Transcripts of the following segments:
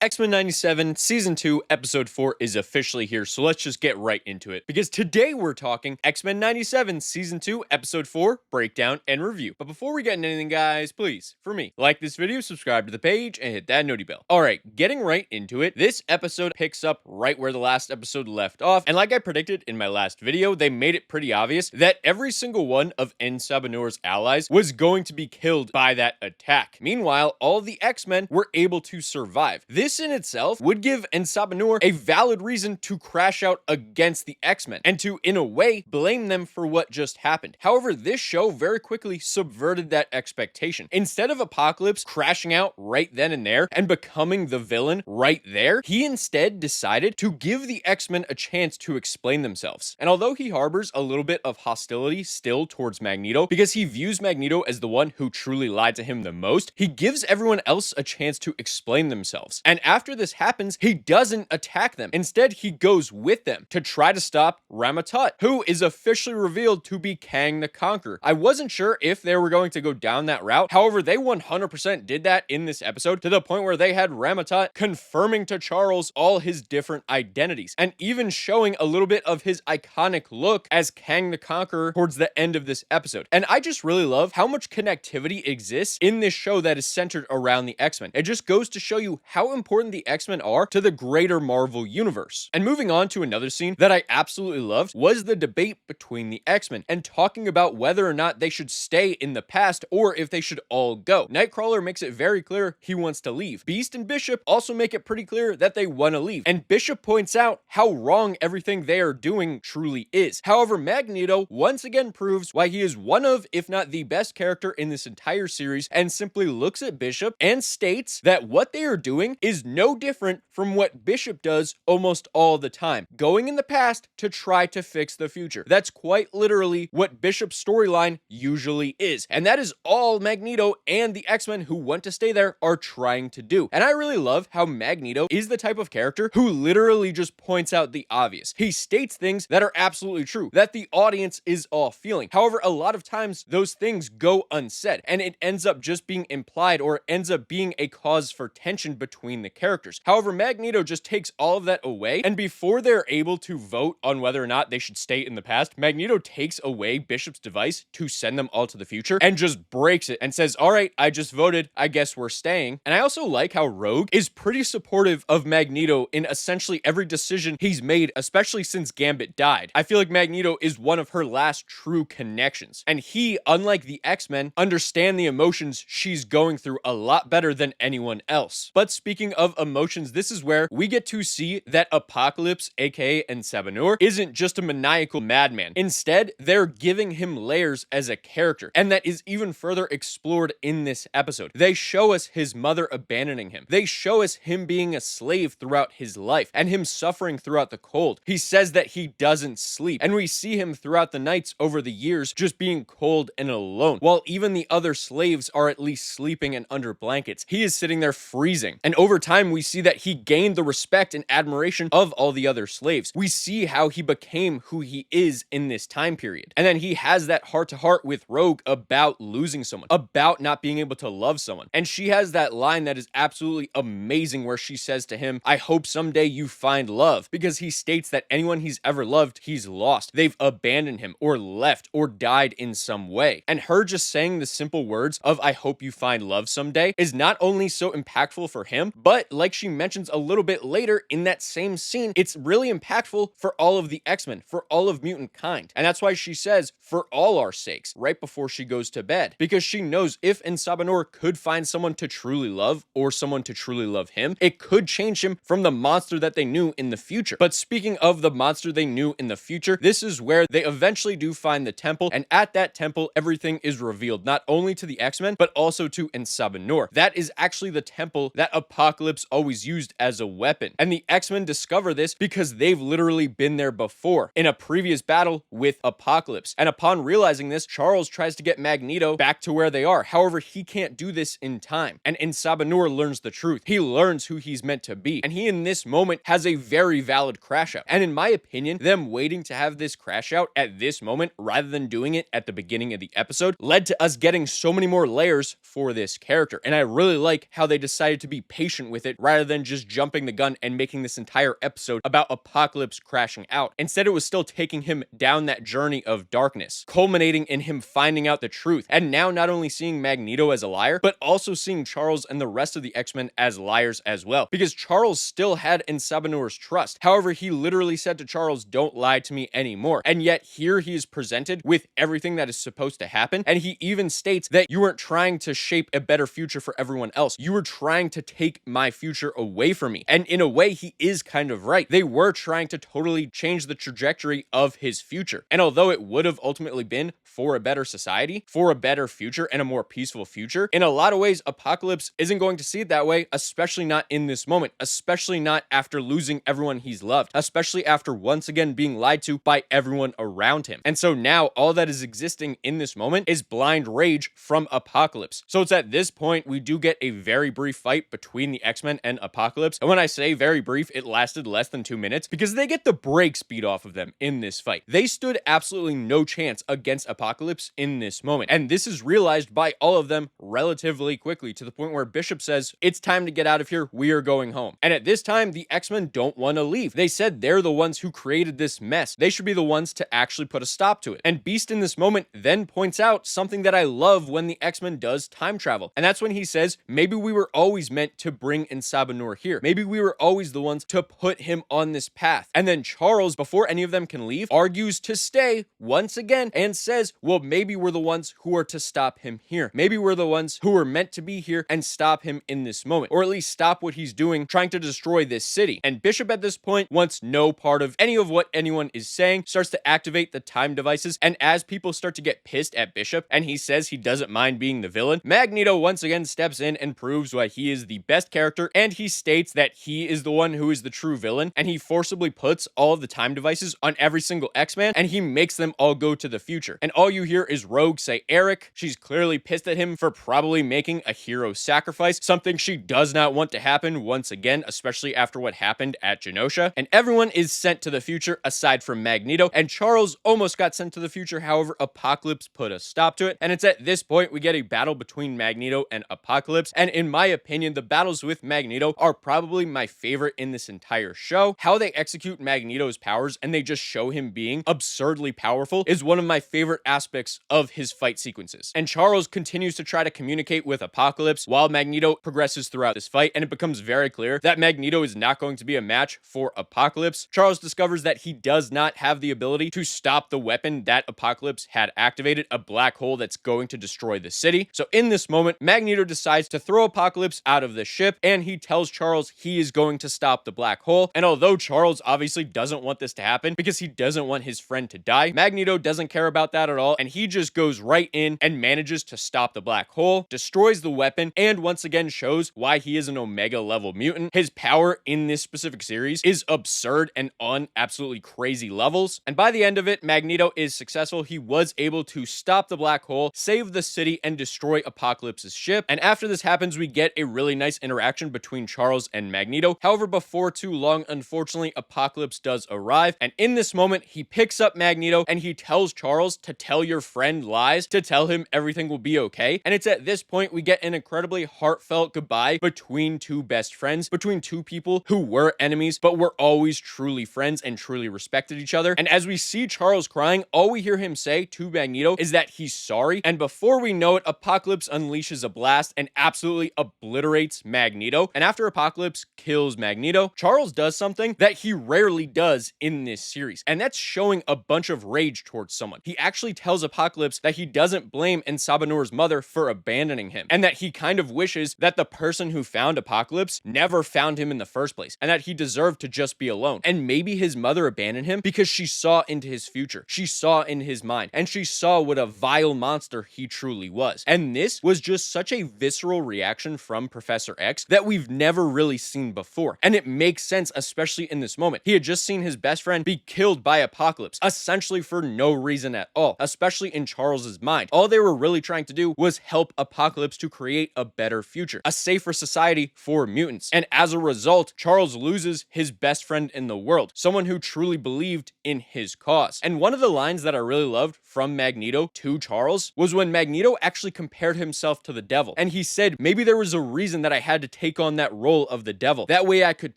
X-Men 97 Season 2 Episode 4 is officially here, so let's just get right into it. Because today we're talking X-Men 97 Season 2 Episode 4 Breakdown and Review. But before we get into anything, guys, please, for me, like this video, subscribe to the page, and hit that noti bell. Alright, getting right into it, this episode picks up right where the last episode left off, and like I predicted in my last video, they made it pretty obvious that every single one of Sabanor's allies was going to be killed by that attack. Meanwhile, all the X-Men were able to survive. This in itself would give Sabanor a valid reason to crash out against the X-Men and to, in a way, blame them for what just happened. However, this show very quickly subverted that expectation. Instead of Apocalypse crashing out right then and there and becoming the villain right there, he instead decided to give the X-Men a chance to explain themselves. And although he harbors a little bit of hostility still towards Magneto because he views Magneto as the one who truly lied to him the most, he gives everyone else a chance to explain themselves. And after this happens, he doesn't attack them. Instead, he goes with them to try to stop Rama-Tut, who is officially revealed to be Kang the Conqueror. I wasn't sure if they were going to go down that route. However, they 100% did that in this episode to the point where they had Rama-Tut confirming to Charles all his different identities and even showing a little bit of his iconic look as Kang the Conqueror towards the end of this episode. And I just really love how much connectivity exists in this show that is centered around the X-Men. It just goes to show you how important the X-Men are to the greater Marvel universe. And moving on to another scene that I absolutely loved was the debate between the X-Men and talking about whether or not they should stay in the past or if they should all go. Nightcrawler makes it very clear he wants to leave. Beast and Bishop also make it pretty clear that they want to leave. And Bishop points out how wrong everything they are doing truly is. However, Magneto once again proves why he is one of, if not the best character in this entire series, and simply looks at Bishop and states that what they are doing is no different from what Bishop does almost all the time, going in the past to try to fix the future. That's quite literally what Bishop's storyline usually is, and that is all Magneto and the X-Men who want to stay there are trying to do. And I really love how Magneto is the type of character who literally just points out the obvious. He states things that are absolutely true, that the audience is all feeling. However, a lot of times those things go unsaid, and it ends up just being implied or ends up being a cause for tension between the characters. However, Magneto just takes all of that away, and before they're able to vote on whether or not they should stay in the past, Magneto takes away Bishop's device to send them all to the future and just breaks it and says, all right, I just voted, I guess we're staying. And I also like how Rogue is pretty supportive of Magneto in essentially every decision he's made, especially since Gambit died. I feel like Magneto is one of her last true connections, and he, unlike the X-Men, understand the emotions she's going through a lot better than anyone else. But speaking of emotions, this is where we get to see that Apocalypse, aka Sabanor, isn't just a maniacal madman. Instead, they're giving him layers as a character, and that is even further explored in this episode. They show us his mother abandoning him. They show us him being a slave throughout his life and him suffering throughout the cold. He says that he doesn't sleep, and we see him throughout the nights over the years just being cold and alone, while even the other slaves are at least sleeping and under blankets. He is sitting there freezing, and over time we see that he gained the respect and admiration of all the other slaves. We see how he became who he is in this time period, and then he has that heart-to-heart with Rogue about losing someone, about not being able to love someone. And she has that line that is absolutely amazing where she says to him, I hope someday you find love, because he states that anyone he's ever loved, he's lost. They've abandoned him or left or died in some way. And her just saying the simple words of I hope you find love someday is not only so impactful for him, but like she mentions a little bit later in that same scene, it's really impactful for all of the X-Men, for all of mutant kind. And that's why she says, for all our sakes, right before she goes to bed, because she knows if Sabanor could find someone to truly love or someone to truly love him, it could change him from the monster that they knew in the future. But speaking of the monster they knew in the future, this is where they eventually do find the temple, and at that temple, everything is revealed, not only to the X-Men, but also to Sabanor. That is actually the temple that Apocalypse always used as a weapon. And the X-Men discover this because they've literally been there before in a previous battle with Apocalypse. And upon realizing this, Charles tries to get Magneto back to where they are. However, he can't do this in time. And Sabanor learns the truth. He learns who he's meant to be. And he, in this moment, has a very valid crash out. And in my opinion, them waiting to have this crash out at this moment rather than doing it at the beginning of the episode led to us getting so many more layers for this character. And I really like how they decided to be patient patient with it rather than just jumping the gun and making this entire episode about Apocalypse crashing out. Instead, it was still taking him down that journey of darkness, culminating in him finding out the truth, and now not only seeing Magneto as a liar, but also seeing Charles and the rest of the X-Men as liars as well, because Charles still had Insabinor's trust. However, he literally said to Charles, "Don't lie to me anymore," and yet here he is presented with everything that is supposed to happen, and he even states that you weren't trying to shape a better future for everyone else, you were trying to take my future away from me. And in a way, he is kind of right. They were trying to totally change the trajectory of his future, and although it would have ultimately been for a better society, for a better future, and a more peaceful future, in a lot of ways, Apocalypse isn't going to see it that way, especially not in this moment, especially not after losing everyone he's loved, especially after once again being lied to by everyone around him. And so now all that is existing in this moment is blind rage from Apocalypse. So it's at this point we do get a very brief fight between the X-Men and Apocalypse. And when I say very brief, it lasted less than 2 minutes because they get the brakes beat off of them in this fight. They stood absolutely no chance against Apocalypse in this moment. And this is realized by all of them relatively quickly, to the point where Bishop says, "It's time to get out of here. We are going home." And at this time, the X-Men don't want to leave. They said they're the ones who created this mess. They should be the ones to actually put a stop to it. And Beast in this moment then points out something that I love when the X-Men does time travel. And that's when he says, maybe we were always meant to bring Insabinor here. Maybe we were always the ones to put him on this path. And then Charles, before any of them can leave, argues to stay once again and says, well, maybe we're the ones who are to stop him here. Maybe we're the ones who were meant to be here and stop him in this moment, or at least stop what he's doing, trying to destroy this city. And Bishop at this point wants no part of any of what anyone is saying, starts to activate the time devices, and as people start to get pissed at Bishop, and he says he doesn't mind being the villain, Magneto once again steps in and proves why he is the best character, and he states that he is the one who is the true villain, and he forcibly puts all of the time devices on every single X-Man, and he makes them all go to the future. And all you hear is Rogue say Eric. She's clearly pissed at him for probably making a hero sacrifice, something she does not want to happen once again, especially after what happened at Genosha. And everyone is sent to the future aside from Magneto, and Charles almost got sent to the future. However, Apocalypse put a stop to it, and it's at this point we get a battle between Magneto and Apocalypse. And in my opinion, the battles with Magneto are probably my favorite in this entire show. How they execute Magneto's powers and they just show him being absurdly powerful is one of my favorite aspects of his fight sequences. And Charles continues to try to communicate with Apocalypse while Magneto progresses throughout this fight, and it becomes very clear that Magneto is not going to be a match for Apocalypse. Charles discovers that he does not have the ability to stop the weapon that Apocalypse had activated, a black hole that's going to destroy the city. So in this moment, Magneto decides to throw Apocalypse out of the ship, and he tells Charles he is going to stop the black hole. And although Charles obviously doesn't want this to happen because he doesn't want his friend to die, Magneto doesn't care about that at all, and he just goes right in and manages to stop the black hole, destroys the weapon, and once again shows why he is an Omega level mutant. His power in this specific series is absurd and on absolutely crazy levels. And by the end of it, Magneto is successful. He was able to stop the black hole, save the city, and destroy Apocalypse's ship. And after this happens, we get a really nice interaction between Charles and Magneto. However, before too long, unfortunately, Apocalypse does arrive. And in this moment, he picks up Magneto and he tells Charles to tell your friend lies, to tell him everything will be okay. And it's at this point we get an incredibly heartfelt goodbye between two best friends, between two people who were enemies, but were always truly friends and truly respected each other. And as we see Charles crying, all we hear him say to Magneto is that he's sorry. And before we know it, Apocalypse unleashes a blast and absolutely obliterates Magneto. And after Apocalypse kills Magneto, Charles does something that he rarely does in this series, and that's showing a bunch of rage towards someone. He actually tells Apocalypse that he doesn't blame Insabinor's mother for abandoning him, and that he kind of wishes that the person who found Apocalypse never found him in the first place, and that he deserved to just be alone. And maybe his mother abandoned him because she saw into his future, she saw in his mind, and she saw what a vile monster he truly was. And this was just such a visceral reaction from Professor X that we've never really seen before, and it makes sense, especially in this moment. He had just seen his best friend be killed by Apocalypse, essentially for no reason at all, especially in Charles's mind. All they were really trying to do was help Apocalypse to create a better future, a safer society for mutants. And as a result, Charles loses his best friend in the world, someone who truly believed in his cause. And one of the lines that I really loved from Magneto to Charles was when Magneto actually compared himself to the devil, and he said, maybe there was a reason that I had to take on that role of the devil. That way I could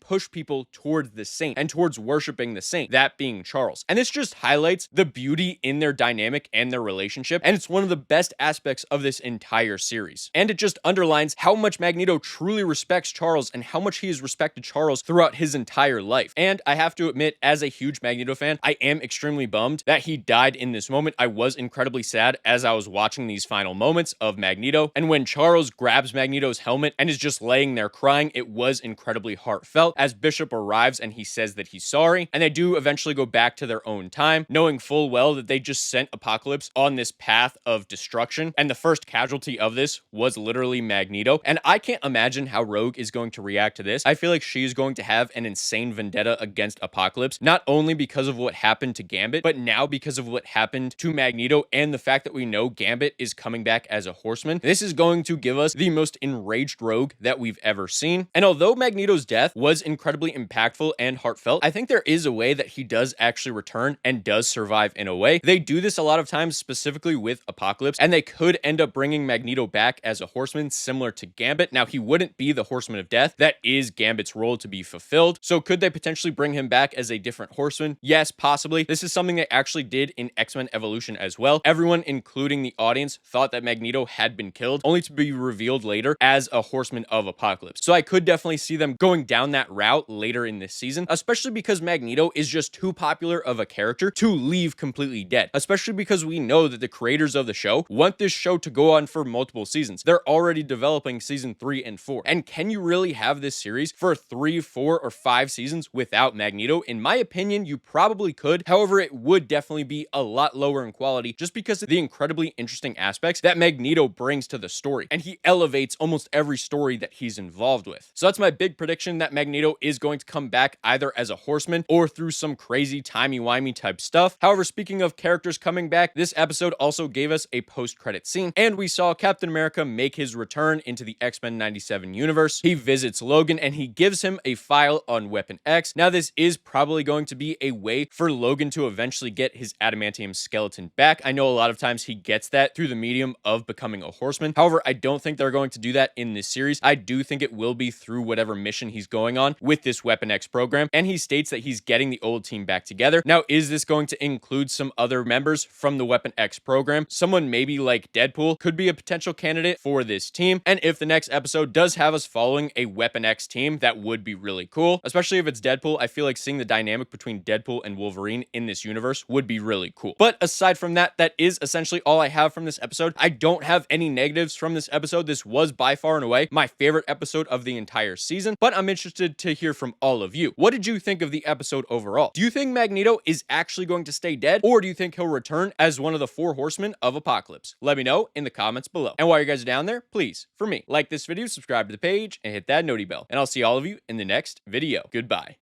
push people towards the saint and towards worshiping the saint, that being Charles. And this just highlights the beauty in their dynamic and their relationship, and it's one of the best aspects of this entire series. And it just underlines how much Magneto truly respects Charles and how much he has respected Charles throughout his entire life. And I have to admit, as a huge Magneto fan, I am extremely bummed that he died in this moment. I was incredibly sad as I was watching these final moments of Magneto, and when Charles grabs Magneto's helmet and is just laying there crying, it was incredibly heartfelt as Bishop arrives and he says that he's sorry, and they do eventually go back to their own time, knowing full well that they just sent Apocalypse on this path of destruction, and the first casualty of this was literally Magneto. And I can't imagine how Rogue is going to react to this. I feel like she's going to have an insane vendetta against Apocalypse, not only because of what happened to Gambit, but now because of what happened to Magneto and the fact that we know Gambit is coming back as a Horseman. This is going to give us the most enraged Rogue that we've ever seen. And although Magneto's death was incredibly impactful and heartfelt, I think there is a way that he does actually return and does survive in a way. They do this a lot of times, specifically with Apocalypse, and they could end up bringing Magneto back as a Horseman similar to Gambit. Now, he wouldn't be the Horseman of Death. That is Gambit's role to be fulfilled. So could they potentially bring him back as a different Horseman? Yes, possibly. This is something they actually did in X-Men Evolution as well. Everyone, including the audience, thought that Magneto had been killed, only to be revealed later as a Horseman of Apocalypse. So I could definitely see them going down that route later in this season, especially because Magneto is just too popular of a character to leave completely dead, especially because we know that the creators of the show want this show to go on for multiple seasons. They're already developing season 3 and 4. And can you really have this series for 3, 4, or 5 seasons without Magneto? In my opinion, you probably could. However, it would definitely be a lot lower in quality just because of the incredibly interesting aspects that Magneto brings to the story. And he elevates almost every story that he's involved with. So that's my big prediction, that Magneto is going to come back either as a Horseman or through some crazy timey-wimey type stuff. However, speaking of characters coming back, this episode also gave us a post-credit scene, and we saw Captain America make his return into the X-Men 97 universe. He visits Logan and he gives him a file on Weapon X. Now, this is probably going to be a way for Logan to eventually get his adamantium skeleton back. I know a lot of times he gets that through the medium of becoming a Horseman. However, I don't think they're going to do that in this series. I do think it will be through whatever mission he's going on with this Weapon X program, and he states that he's getting the old team back together. Now, is this going to include some other members from the Weapon X program? Someone maybe like Deadpool could be a potential candidate for this team, and if the next episode does have us following a Weapon X team, that would be really cool, especially if it's Deadpool. I feel like seeing the dynamic between Deadpool and Wolverine in this universe would be really cool. But aside from that, that is essentially all I have from this episode. I don't have any negatives from this episode. This was by far and away my favorite episode of the entire season, but I'm interested to hear from all of you. What did you think of the episode overall? Do you think Magneto is actually going to stay dead, or do you think he'll return as one of the 4 horsemen of Apocalypse? Let me know in the comments below. And while you guys are down there, please, for me, like this video, subscribe to the page, and hit that noti bell. And I'll see all of you in the next video. Goodbye.